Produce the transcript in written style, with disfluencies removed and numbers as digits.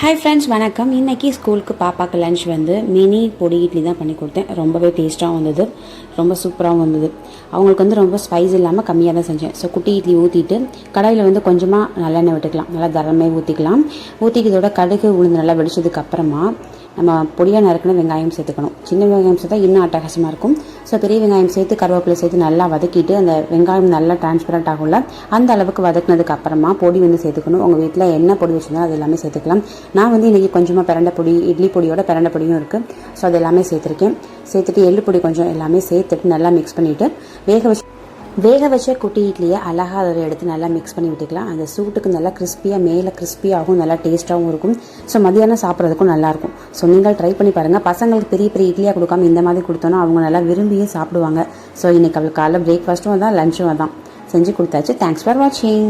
Hi friends, வணக்கம். இன்றைக்கி ஸ்கூலுக்கு பாப்பாவுக்கு லன்ச் வந்து மினி பொடி இட்லி தான் பண்ணி கொடுத்தேன். ரொம்பவே டேஸ்ட்டாகவும் வந்தது, ரொம்ப சூப்பராகவும் வந்தது. அவங்களுக்கு வந்து ரொம்ப ஸ்பைஸ் இல்லாமல் கம்மியாக தான் செஞ்சேன். ஸோ குட்டி இட்லி ஊற்றிட்டு கடாயில் வந்து கொஞ்சமாக நல்லெண்ணெய் விட்டுக்கலாம், நல்லா தரமே ஊற்றிக்கலாம். ஊற்றிட்டு இதோட கடுகு உளுந்து நல்லா வெடிச்சதுக்கு அப்புறமா நம்ம பொடியாக நறுக்கின வெங்காயம் சேர்த்துக்கணும். சின்ன வெங்காயம் சேர்த்தா இன்னும் அட்டகாசமாக இருக்கும். ஸோ பெரிய வெங்காயம் சேர்த்து கருவேப்பிலை சேர்த்து நல்லா வதக்கிட்டு அந்த வெங்காயம் நல்லா டிரான்ஸ்பரண்ட் ஆகும்ல, அந்த அளவுக்கு வதக்கினதுக்கு அப்புறமா பொடி வந்து சேர்த்துக்கணும். உங்கள் வீட்டில் என்ன பொடி வச்சுருந்தாலும் அது எல்லாமே சேர்த்துக்கலாம். நான் வந்து இன்றைக்கி கொஞ்சமாக பிரண்டை பொடி, இட்லி பொடியோட பிரண்டை பொடியும் இருக்குது. ஸோ அது எல்லாமே சேர்த்துருக்கேன். சேர்த்துட்டு எள்ளு பொடி கொஞ்சம் எல்லாமே சேர்த்துட்டு நல்லா மிக்ஸ் பண்ணிவிட்டு வேக வச்ச குட்டி இட்லியை அழகாக அதில் எடுத்து நல்லா மிக்ஸ் பண்ணி விட்டுக்கலாம். அந்த சூட்டுக்கு நல்லா கிறிஸ்பியாக மேலே கிறிஸ்பியாகவும் நல்லா டேஸ்ட்டாகவும் இருக்கும். ஸோ மதியானம் சாப்பிட்றதுக்கும் நல்லாயிருக்கும். ஸோ நீங்கள் ட்ரை பண்ணி பாருங்கள். பசங்களுக்கு பெரிய பெரிய இட்லியாக கொடுக்காம இந்த மாதிரி கொடுத்தோன்னா அவங்க நல்லா விரும்பியும் சாப்பிடுவாங்க. ஸோ இன்றைக்கி அவளுக்கு காலைல பிரேக்ஃபாஸ்ட்டும் அதான், லஞ்சும் அதான் செஞ்சு கொடுத்தாச்சு. தேங்க்ஸ் ஃபார் வாட்சிங்.